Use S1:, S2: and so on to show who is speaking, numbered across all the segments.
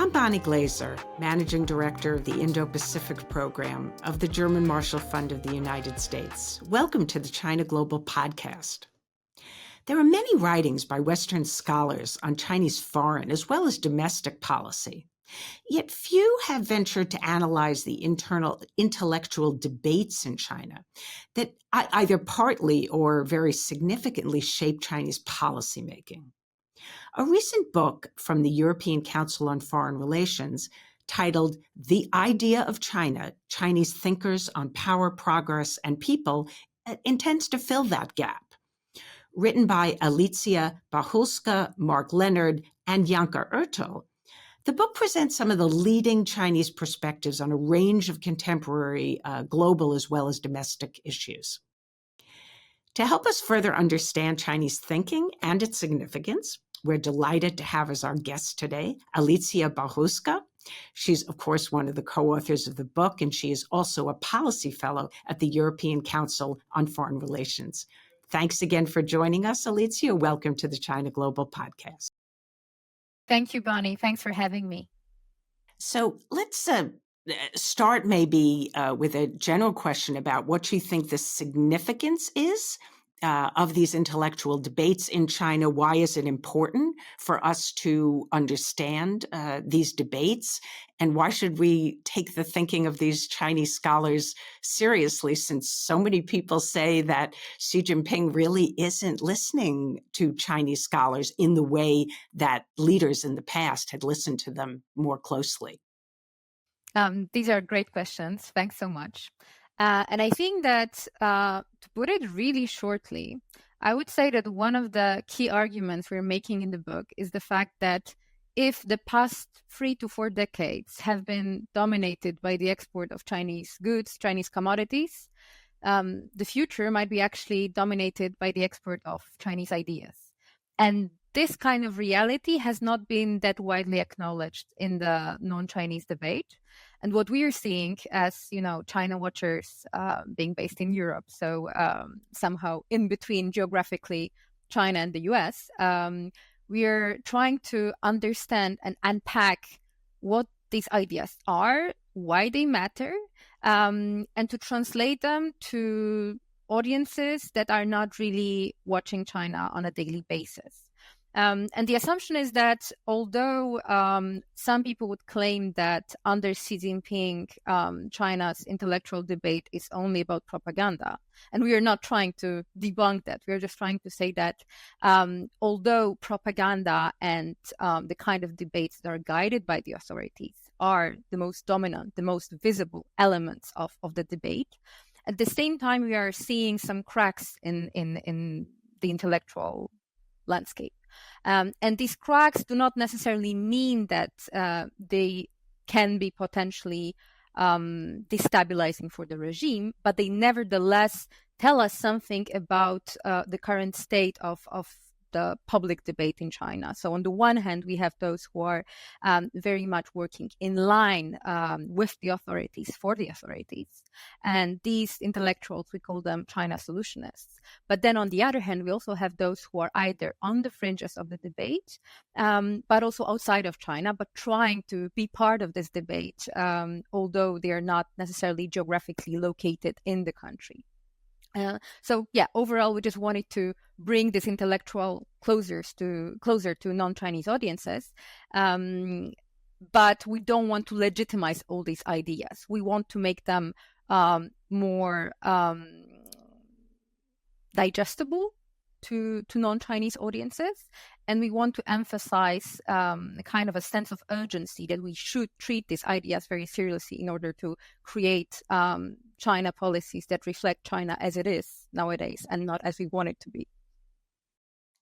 S1: I'm Bonnie Glaser, Managing Director of the Indo-Pacific Program of the German Marshall Fund of the United States. Welcome to the China Global Podcast. There are many writings by Western scholars on Chinese foreign as well as domestic policy. Yet few have ventured to analyze the internal intellectual debates in China that either partly or very significantly shape Chinese policymaking. A recent book from the European Council on Foreign Relations titled The Idea of China, Chinese Thinkers on Power, Progress, and People intends to fill that gap. Written by Alicja Bachulska, Mark Leonard, and Janka Ertel, the book presents some of the leading Chinese perspectives on a range of contemporary global as well as domestic issues. To help us further understand Chinese thinking and its significance, we're delighted to have as our guest today Alicja Bachulska. She's, of course, one of the co-authors of the book, and she is also a policy fellow at the European Council on Foreign Relations. Thanks again for joining us, Alicja. Welcome to the China Global Podcast.
S2: Thank you, Bonnie. Thanks for having me.
S1: So let's start maybe with a general question about what you think the significance is of these intellectual debates in China. Why is it important for us to understand these debates? And why should we take the thinking of these Chinese scholars seriously, since so many people say that Xi Jinping really isn't listening to Chinese scholars in the way that leaders in the past had listened to them more closely?
S2: These are great questions. Thanks so much. And I think that to put it really shortly, I would say that one of the key arguments we're making in the book is the fact that if the past 3 to 4 decades have been dominated by the export of Chinese goods, Chinese commodities, the future might be actually dominated by the export of Chinese ideas. And this kind of reality has not been that widely acknowledged in the non-Chinese debate. And what we are seeing as, China watchers being based in Europe, so somehow in between geographically China and the US, we are trying to understand and unpack what these ideas are, why they matter, and to translate them to audiences that are not really watching China on a daily basis. And the assumption is that although some people would claim that under Xi Jinping, China's intellectual debate is only about propaganda, and we are not trying to debunk that. We're just trying to say that although propaganda and the kind of debates that are guided by the authorities are the most dominant, the most visible elements of the debate, at the same time, we are seeing some cracks in the intellectual landscape. And these cracks do not necessarily mean that they can be potentially destabilizing for the regime, but they nevertheless tell us something about the current state of the public debate in China. So on the one hand, we have those who are very much working in line with the authorities, for the authorities. And these intellectuals, we call them China solutionists. But then on the other hand, we also have those who are either on the fringes of the debate, but also outside of China, but trying to be part of this debate, although they are not necessarily geographically located in the country. Overall, we just wanted to bring this intellectual closer to non-Chinese audiences, but we don't want to legitimize all these ideas. We want to make them more digestible to non-Chinese audiences, and we want to emphasize a kind of a sense of urgency that we should treat these ideas very seriously in order to create China policies that reflect China as it is nowadays and not as we want it to be.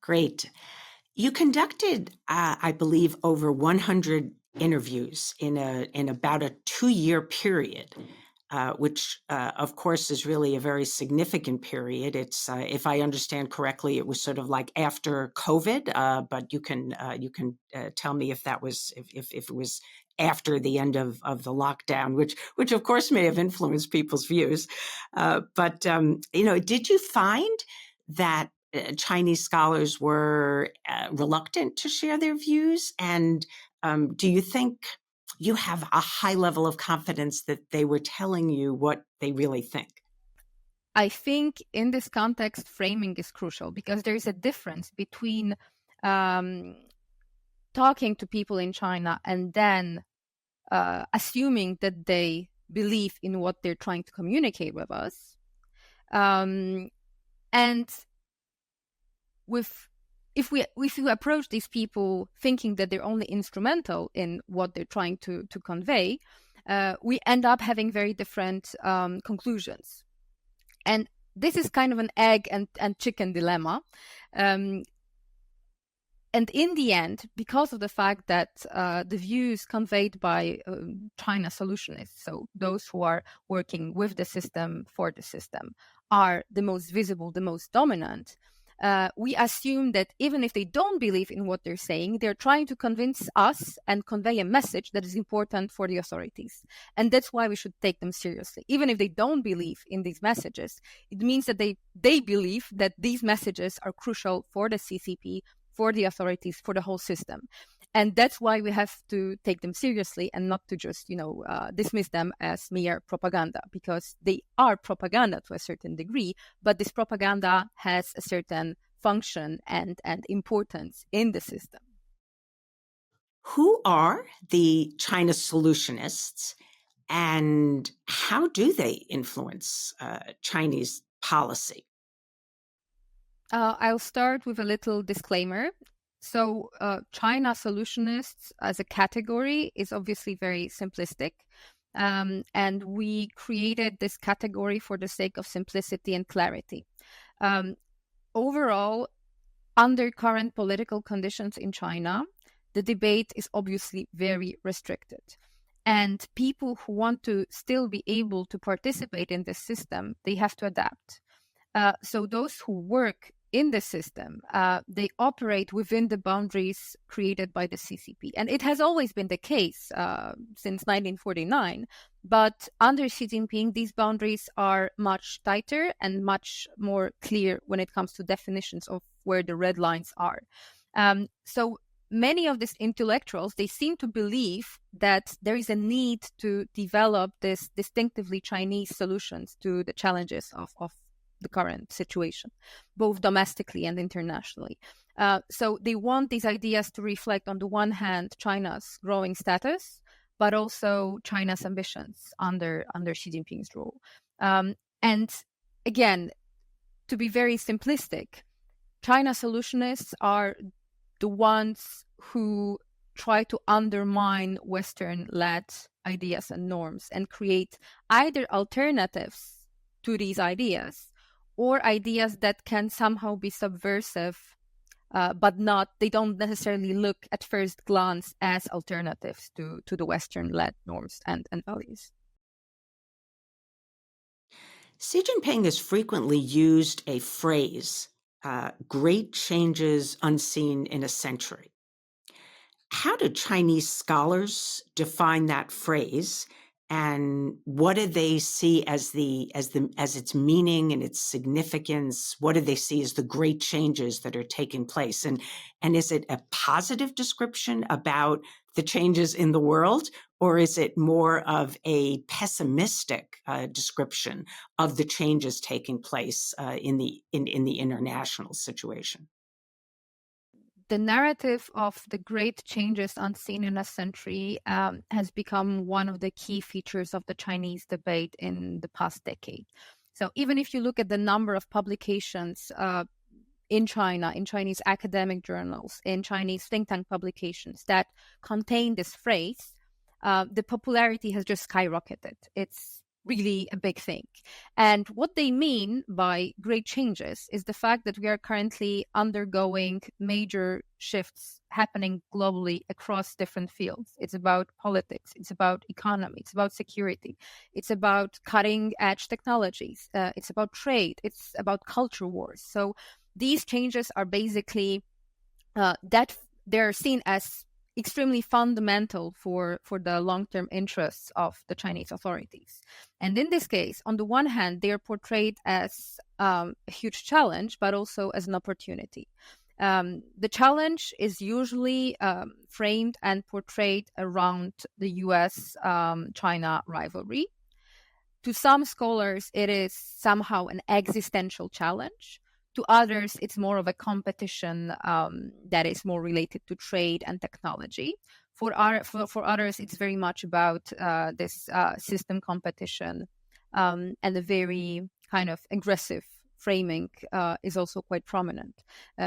S1: Great. You conducted, I believe, over 100 interviews in about a 2-year period, which, of course, is really a very significant period. It's, if I understand correctly, it was sort of like after COVID, but you can tell me if that was if it was after the end of the lockdown, which of course may have influenced people's views. But did you find that Chinese scholars were reluctant to share their views? And Do you think you have a high level of confidence that they were telling you what they really think?
S2: I think in this context, framing is crucial because there is a difference between talking to people in China and then assuming that they believe in what they're trying to communicate with us. And if you approach these people thinking that they're only instrumental in what they're trying to convey, we end up having very different conclusions. And this is kind of an egg and chicken dilemma. And in the end, because of the fact that the views conveyed by China solutionists, so those who are working with the system, for the system, are the most visible, the most dominant, we assume that even if they don't believe in what they're saying, they're trying to convince us and convey a message that is important for the authorities. And that's why we should take them seriously. Even if they don't believe in these messages, it means that they believe that these messages are crucial for the CCP, for the authorities, for the whole system. And that's why we have to take them seriously and not to just, dismiss them as mere propaganda, because they are propaganda to a certain degree, but this propaganda has a certain function and importance in the system.
S1: Who are the China solutionists, and how do they influence Chinese policy?
S2: I'll start with a little disclaimer. So China solutionists as a category is obviously very simplistic. And we created this category for the sake of simplicity and clarity. Overall, under current political conditions in China, the debate is obviously very restricted. And people who want to still be able to participate in this system, they have to adapt. So those who work in the system, they operate within the boundaries created by the CCP. And it has always been the case since 1949. But under Xi Jinping, these boundaries are much tighter and much more clear when it comes to definitions of where the red lines are. So many of these intellectuals, they seem to believe that there is a need to develop this distinctively Chinese solutions to the challenges of the current situation, both domestically and internationally. So they want these ideas to reflect, on the one hand, China's growing status, but also China's ambitions under Xi Jinping's rule. And again, to be very simplistic, China solutionists are the ones who try to undermine Western-led ideas and norms and create either alternatives to these ideas or ideas that can somehow be subversive, but they don't necessarily look at first glance as alternatives to the Western-led norms and values.
S1: Xi Jinping has frequently used a phrase, great changes unseen in a century. How do Chinese scholars define that phrase, and what do they see as its meaning and its significance? What do they see as the great changes that are taking place? And is it a positive description about the changes in the world, or is it more of a pessimistic description of the changes taking place in the international situation?
S2: The narrative of the great changes unseen in a century has become one of the key features of the Chinese debate in the past decade. So even if you look at the number of publications in China, in Chinese academic journals, in Chinese think tank publications that contain this phrase, the popularity has just skyrocketed. It's really a big thing. And what they mean by great changes is the fact that we are currently undergoing major shifts happening globally across different fields. It's about politics, it's about economy, it's about security, it's about cutting edge technologies, it's about trade, it's about culture wars. So these changes are basically that they're seen as extremely fundamental for the long-term interests of the Chinese authorities. And in this case, on the one hand, they are portrayed as a huge challenge, but also as an opportunity. The challenge is usually framed and portrayed around the US-China rivalry. To some scholars, it is somehow an existential challenge. To others, it's more of a competition that is more related to trade and technology. For others, it's very much about this system competition, and a very kind of aggressive framing is also quite prominent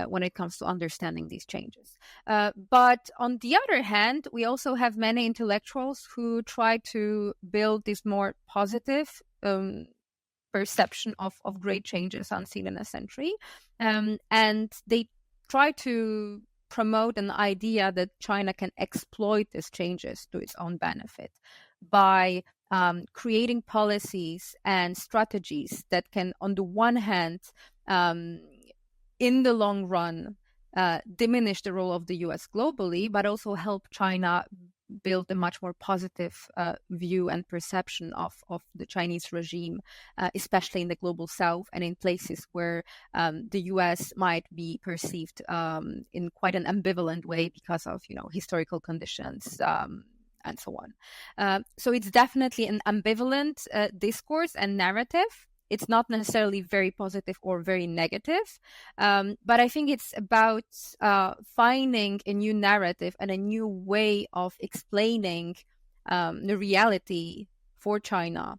S2: when it comes to understanding these changes. But on the other hand, we also have many intellectuals who try to build this more positive perception of great changes unseen in a century. And they try to promote an idea that China can exploit these changes to its own benefit by creating policies and strategies that can, on the one hand, in the long run, diminish the role of the US globally, but also help China build a much more positive view and perception of the Chinese regime, especially in the global south and in places where the US might be perceived in quite an ambivalent way because of, historical conditions, and so on. So it's definitely an ambivalent discourse and narrative. It's not necessarily very positive or very negative, but I think it's about finding a new narrative and a new way of explaining the reality for China,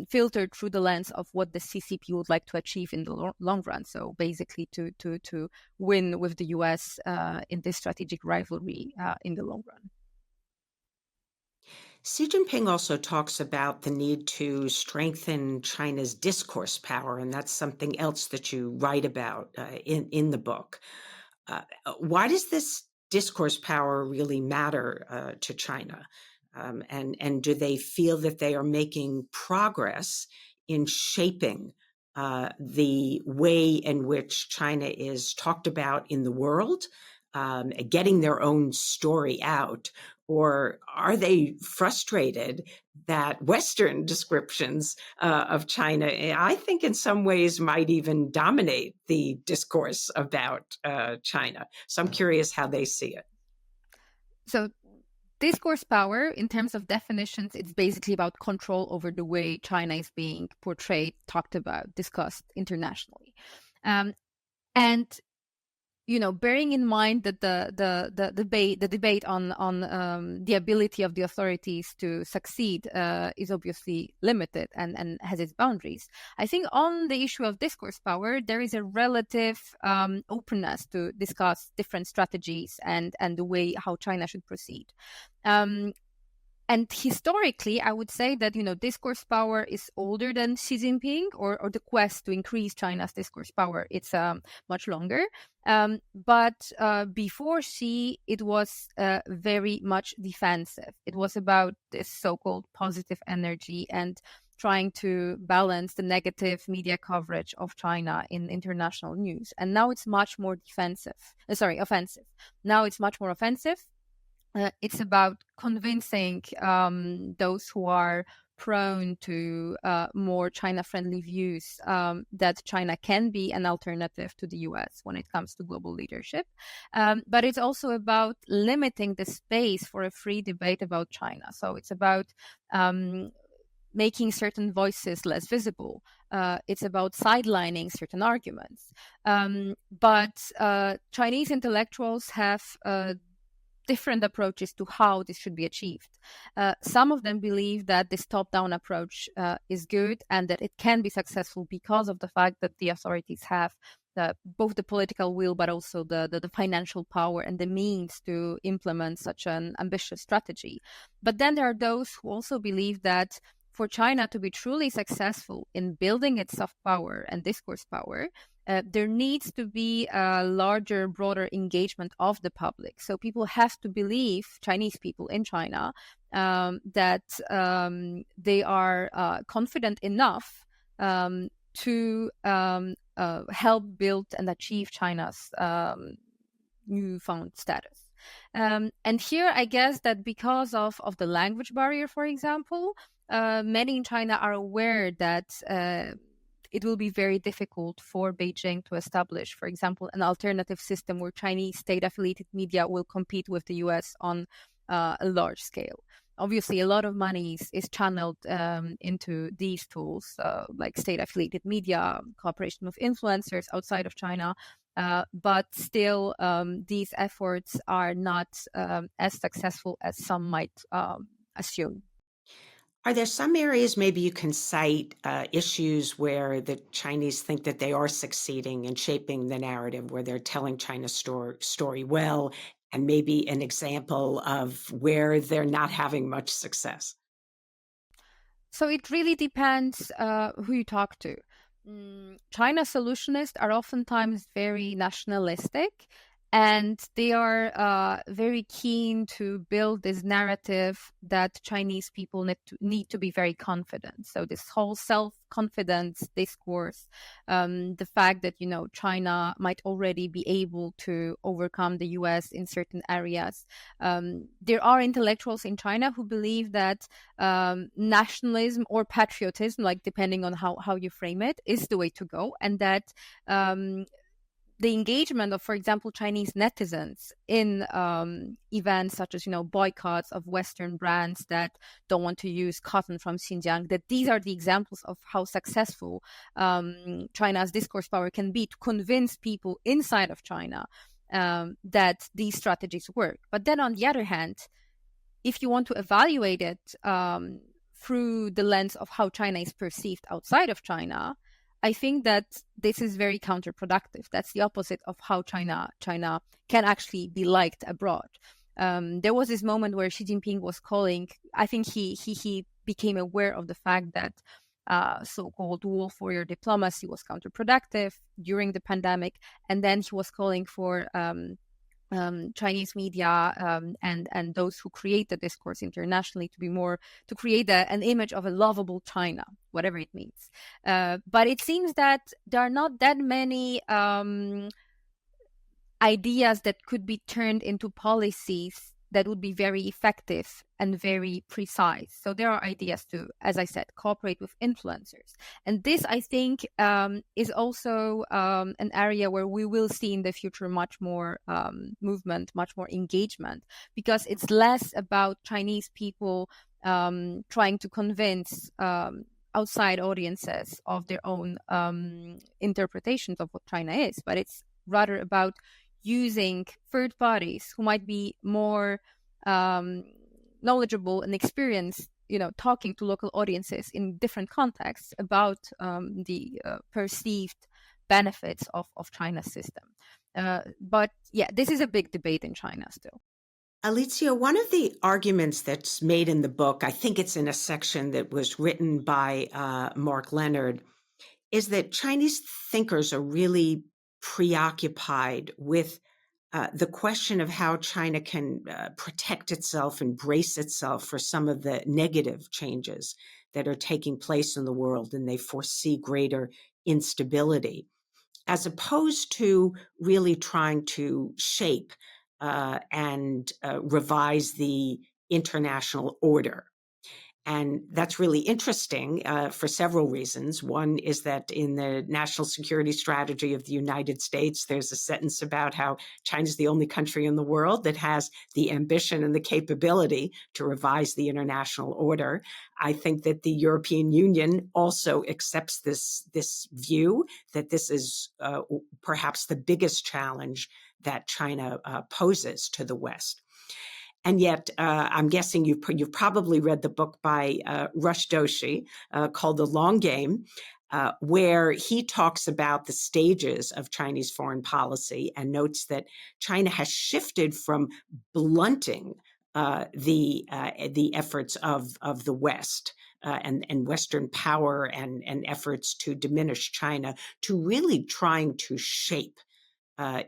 S2: filtered through the lens of what the CCP would like to achieve in the long run. So basically to win with the US in this strategic rivalry in the long run.
S1: Xi Jinping also talks about the need to strengthen China's discourse power, and that's something else that you write about in the book. Why does this discourse power really matter to China? And do they feel that they are making progress in shaping the way in which China is talked about in the world, getting their own story out? Or are they frustrated that Western descriptions of China, I think in some ways might even dominate the discourse about China? So I'm curious how they see it.
S2: So discourse power, in terms of definitions, it's basically about control over the way China is being portrayed, talked about, discussed internationally. And bearing in mind that the debate on the ability of the authorities to succeed is obviously limited and has its boundaries. I think on the issue of discourse power, there is a relative openness to discuss different strategies and the way how China should proceed. And historically, I would say that, discourse power is older than Xi Jinping, or the quest to increase China's discourse power. It's much longer. But before Xi, it was very much defensive. It was about this so-called positive energy and trying to balance the negative media coverage of China in international news. And now it's much more offensive. Now it's much more offensive. It's about convincing those who are prone to more China-friendly views that China can be an alternative to the US when it comes to global leadership. But it's also about limiting the space for a free debate about China. So it's about making certain voices less visible. It's about sidelining certain arguments. But Chinese intellectuals have different approaches to how this should be achieved. Some of them believe that this top-down approach is good and that it can be successful because of the fact that the authorities have both the political will but also the financial power and the means to implement such an ambitious strategy. But then there are those who also believe that for China to be truly successful in building its soft power and discourse power, there needs to be a larger, broader engagement of the public. So people have to believe, Chinese people in China, that they are confident enough to help build and achieve China's newfound status. And here, I guess that because of the language barrier, for example, many in China are aware that it will be very difficult for Beijing to establish, for example, an alternative system where Chinese state-affiliated media will compete with the US on a large scale. Obviously, a lot of money is channeled into these tools, like state-affiliated media, cooperation with influencers outside of China. But still, these efforts are not as successful as some might assume.
S1: Are there some areas maybe you can cite issues where the Chinese think that they are succeeding in shaping the narrative, where they're telling China's story well, and maybe an example of where they're not having much success?
S2: So it really depends who you talk to. China solutionists are oftentimes very nationalistic, and they are very keen to build this narrative that Chinese people need to be very confident. So this whole self-confidence discourse, the fact that, China might already be able to overcome the US in certain areas. There are intellectuals in China who believe that nationalism or patriotism, like depending on how you frame it, is the way to go, and that the engagement of, for example, Chinese netizens in events such as, boycotts of Western brands that don't want to use cotton from Xinjiang, that these are the examples of how successful China's discourse power can be to convince people inside of China that these strategies work. But then on the other hand, if you want to evaluate it through the lens of how China is perceived outside of China, I think that this is very counterproductive. That's the opposite of how China can actually be liked abroad. There was this moment where Xi Jinping was calling, I think he became aware of the fact that so-called wolf warrior diplomacy was counterproductive during the pandemic. And then he was calling for Chinese media and those who create the discourse internationally to create an image of a lovable China, whatever it means. But it seems that there are not that many ideas that could be turned into policies that would be very effective and very precise. So there are ideas to, as I said, cooperate with influencers. And this, I think, is also an area where we will see in the future much more movement, much more engagement, because it's less about Chinese people trying to convince outside audiences of their own interpretations of what China is, but it's rather about using third parties who might be more knowledgeable and experienced, talking to local audiences in different contexts about the perceived benefits of China's system. But yeah, this is a big debate in China still.
S1: Alicja, one of the arguments that's made in the book, I think it's in a section that was written by Mark Leonard, is that Chinese thinkers are really preoccupied with the question of how China can protect itself and brace itself for some of the negative changes that are taking place in the world, and they foresee greater instability, as opposed to really trying to shape and revise the international order. And that's really interesting for several reasons. One is that in the national security strategy of the United States, there's a sentence about how China's the only country in the world that has the ambition and the capability to revise the international order. I think that the European Union also accepts this view that this is perhaps the biggest challenge that China poses to the West. And yet, I'm guessing you've probably read the book by Rush Doshi called The Long Game, where he talks about the stages of Chinese foreign policy and notes that China has shifted from blunting the efforts of the West and Western power and efforts to diminish China to really trying to shape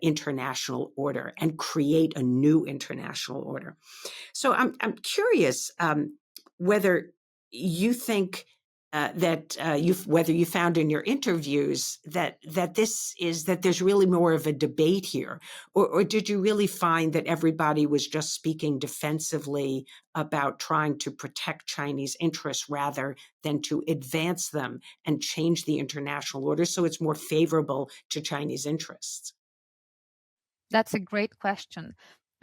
S1: international order and create a new international order. So I'm curious whether you think whether you found in your interviews that there's really more of a debate here, or did you really find that everybody was just speaking defensively about trying to protect Chinese interests rather than to advance them and change the international order so it's more favorable to Chinese interests?
S2: That's a great question.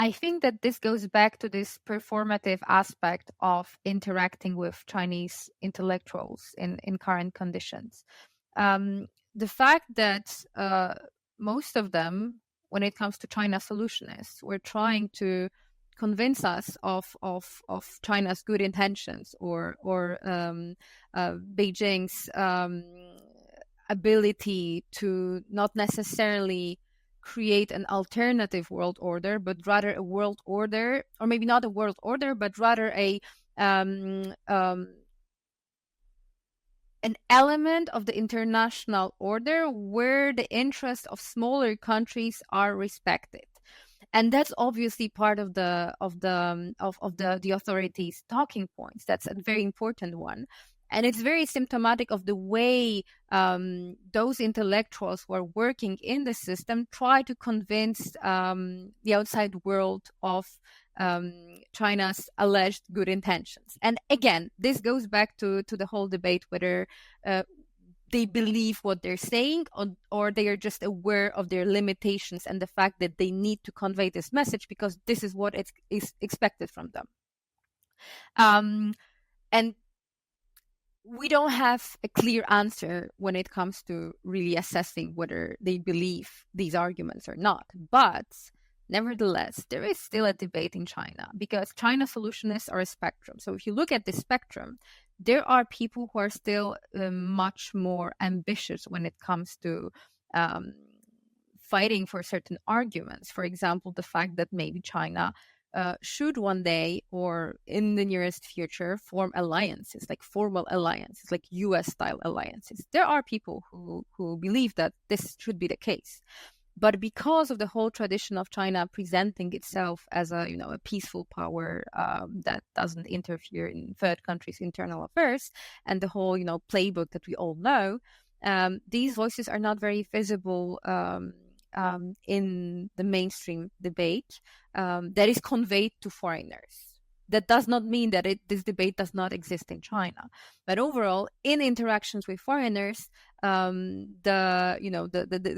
S2: I think that this goes back to this performative aspect of interacting with Chinese intellectuals in current conditions. The fact that most of them, when it comes to China solutionists, were trying to convince us of China's good intentions or Beijing's ability to not necessarily create an alternative world order, but rather a world order, or maybe not a world order, but rather an element of the international order where the interests of smaller countries are respected. And that's obviously part of the authorities' talking points. That's a very important one. And it's very symptomatic of the way those intellectuals who are working in the system try to convince the outside world of China's alleged good intentions. And again, this goes back to the whole debate whether they believe what they're saying or they are just aware of their limitations and the fact that they need to convey this message because this is what is expected from them. And we don't have a clear answer when it comes to really assessing whether they believe these arguments or not. But nevertheless, there is still a debate in China because China solutionists are a spectrum. So if you look at the spectrum, there are people who are still much more ambitious when it comes to fighting for certain arguments. For example, the fact that maybe China should one day or in the nearest future form alliances, like formal alliances, like US-style alliances. There are people who believe that this should be the case. But because of the whole tradition of China presenting itself as a peaceful power that doesn't interfere in third countries' internal affairs, and the whole playbook that we all know, these voices are not very visible in the mainstream debate that is conveyed to foreigners. That does not mean that this debate does not exist in China, but overall, in interactions with foreigners, the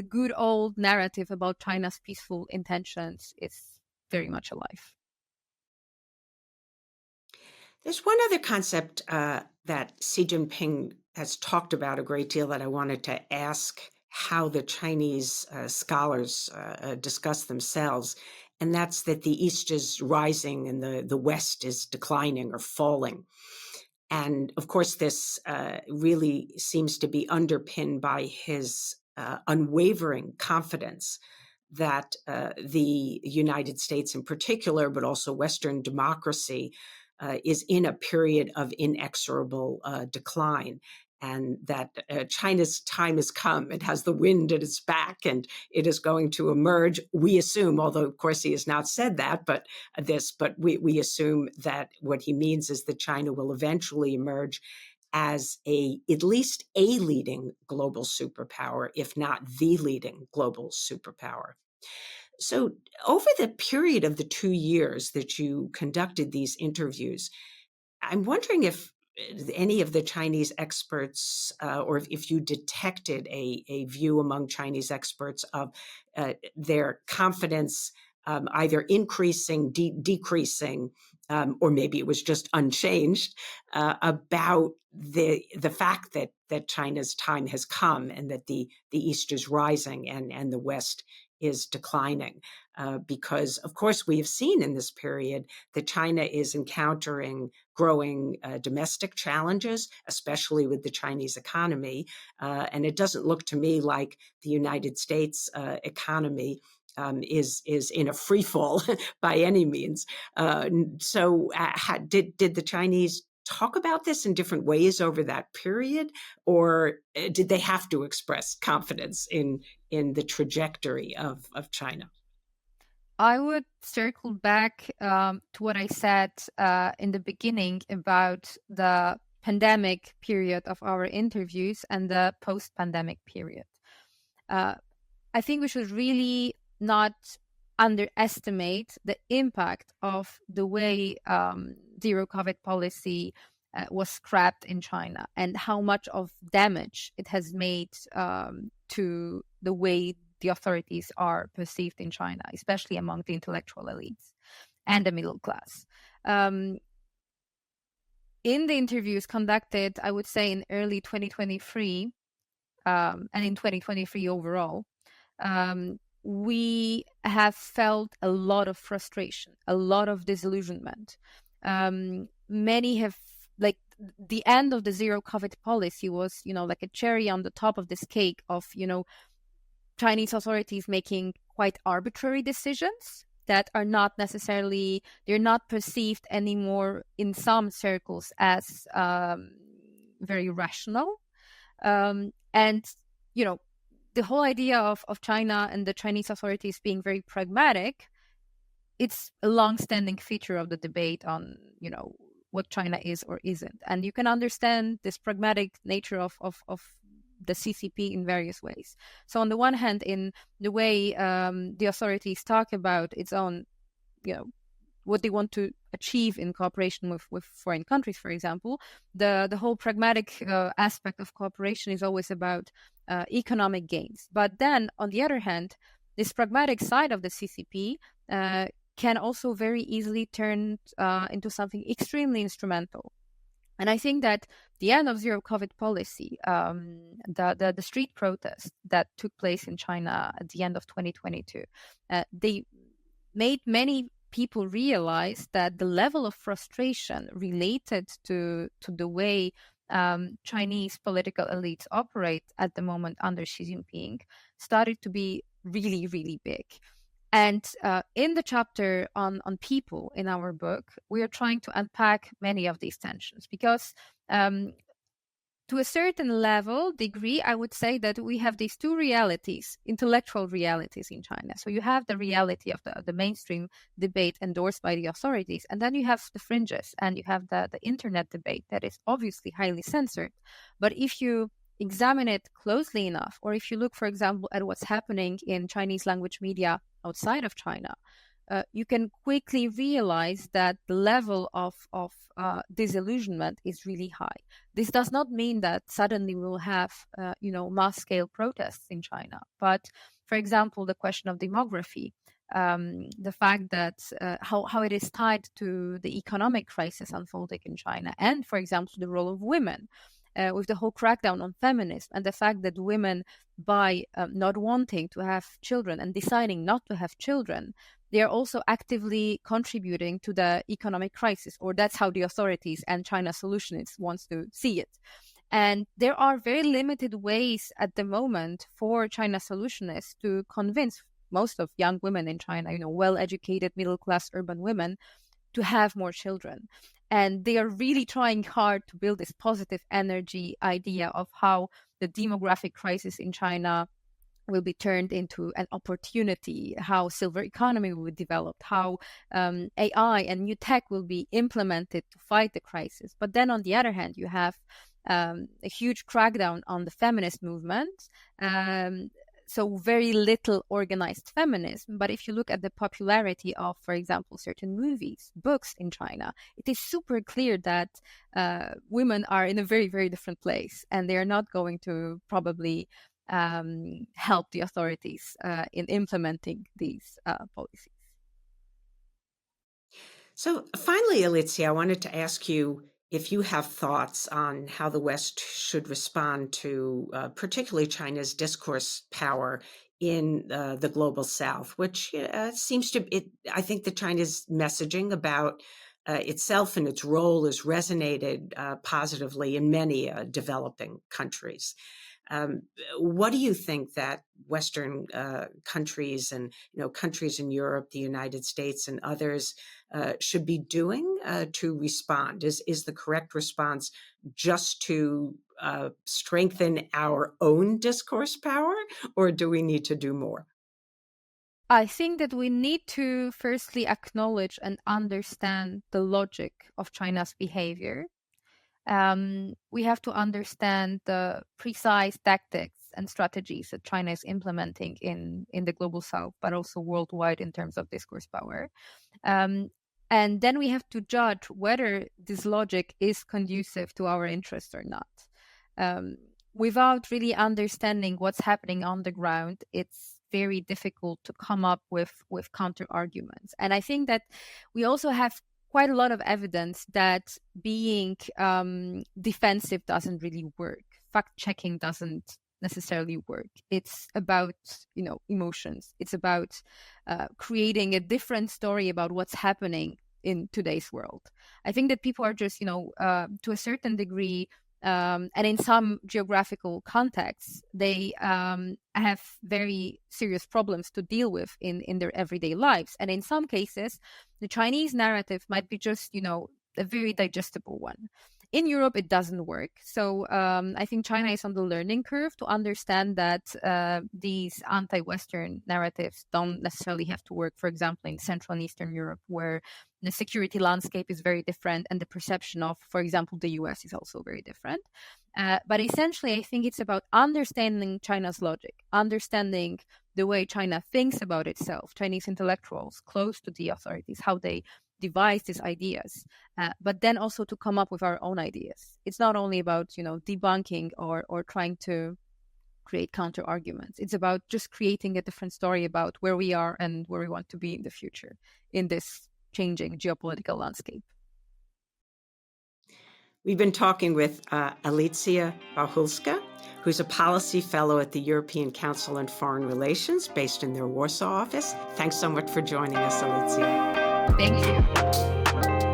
S2: good old narrative about China's peaceful intentions is very much alive.
S1: There's one other concept that Xi Jinping has talked about a great deal that I wanted to ask how the Chinese scholars discuss themselves, and that's that the East is rising and the West is declining or falling. And of course, this really seems to be underpinned by his unwavering confidence that the United States in particular, but also Western democracy, is in a period of inexorable decline, and that China's time has come. It has the wind at its back, and it is going to emerge. We assume, although of course he has not said that, but we assume that what he means is that China will eventually emerge as at least a leading global superpower, if not the leading global superpower. So over the period of the 2 years that you conducted these interviews, I'm wondering if any of the Chinese experts, or if you detected a view among Chinese experts of their confidence either increasing, decreasing, or maybe it was just unchanged about the fact that China's time has come and that the East is rising and the West is declining. Because, of course, we have seen in this period that China is encountering growing domestic challenges, especially with the Chinese economy. And it doesn't look to me like the United States economy is in a free fall by any means. So did the Chinese talk about this in different ways over that period, or did they have to express confidence in the trajectory of China?
S2: I would circle back to what I said in the beginning about the pandemic period of our interviews and the post-pandemic period. I think we should really not underestimate the impact of the way zero COVID policy was scrapped in China and how much of damage it has made to the way the authorities are perceived in China, especially among the intellectual elites and the middle class. In the interviews conducted, I would say in early 2023 and in 2023 overall, we have felt a lot of frustration, a lot of disillusionment. Many have, like, the end of the zero COVID policy was, like a cherry on the top of this cake of, Chinese authorities making quite arbitrary decisions that are not necessarily, they're not perceived anymore in some circles as very rational. And, the whole idea of China and the Chinese authorities being very pragmatic, it's a long-standing feature of the debate on, what China is or isn't. And you can understand this pragmatic nature of the CCP in various ways. So on the one hand, in the way the authorities talk about its own, what they want to achieve in cooperation with foreign countries, for example, the whole pragmatic aspect of cooperation is always about economic gains. But then, on the other hand, this pragmatic side of the CCP can also very easily turn into something extremely instrumental. And I think that the end of zero COVID policy, the street protests that took place in China at the end of 2022, they made many people realize that the level of frustration related to the way Chinese political elites operate at the moment under Xi Jinping started to be really, really big. And in the chapter on people in our book, we are trying to unpack many of these tensions because to a certain degree, I would say that we have these two realities, intellectual realities in China. So you have the reality of the mainstream debate endorsed by the authorities, and then you have the fringes, and you have the internet debate that is obviously highly censored. But if you examine it closely enough, or if you look, for example, at what's happening in Chinese language media outside of China, you can quickly realize that the level of disillusionment is really high. This does not mean that suddenly we will have, mass-scale protests in China. But, for example, the question of demography, the fact that how it is tied to the economic crisis unfolding in China, and, for example, the role of women. With the whole crackdown on feminism and the fact that women, by not wanting to have children and deciding not to have children, they are also actively contributing to the economic crisis, or that's how the authorities and China solutionists wants to see it. And there are very limited ways at the moment for China solutionists to convince most of young women in China, well-educated, middle-class urban women, to have more children. And they are really trying hard to build this positive energy idea of how the demographic crisis in China will be turned into an opportunity, how silver economy will be developed, how AI and new tech will be implemented to fight the crisis. But then on the other hand, you have a huge crackdown on the feminist movement. So very little organized feminism. But if you look at the popularity of, for example, certain movies, books in China, it is super clear that women are in a very, very different place, and they are not going to probably help the authorities in implementing these policies.
S1: So finally, Alicja, I wanted to ask you if you have thoughts on how the West should respond to particularly China's discourse power in the global South, which seems to, I think that China's messaging about itself and its role has resonated positively in many developing countries. What do you think that Western countries and countries in Europe, the United States, and others should be doing to respond? Is the correct response just to strengthen our own discourse power, or do we need to do more?
S2: I think that we need to firstly acknowledge and understand the logic of China's behavior. We have to understand the precise tactics and strategies that China is implementing in the global south, but also worldwide in terms of discourse power. And then we have to judge whether this logic is conducive to our interests or not. Without really understanding what's happening on the ground, it's very difficult to come up with counter arguments. And I think that we also have quite a lot of evidence that being defensive doesn't really work. Fact-checking doesn't necessarily work. It's about, emotions. It's about creating a different story about what's happening in today's world. I think that people are just, to a certain degree, and in some geographical contexts, they have very serious problems to deal with in their everyday lives. And in some cases, the Chinese narrative might be just, a very digestible one. In Europe, it doesn't work. So I think China is on the learning curve to understand that these anti-Western narratives don't necessarily have to work, for example, in Central and Eastern Europe, where the security landscape is very different and the perception of, for example, the US is also very different. But essentially, I think it's about understanding China's logic, understanding the way China thinks about itself, Chinese intellectuals close to the authorities, how they devise these ideas, but then also to come up with our own ideas. It's not only about, debunking or trying to create counter arguments. It's about just creating a different story about where we are and where we want to be in the future in this changing geopolitical landscape.
S1: We've been talking with Alicja Bachulska, who's a policy fellow at the European Council on Foreign Relations based in their Warsaw office. Thanks so much for joining us, Alicja.
S2: Thank you.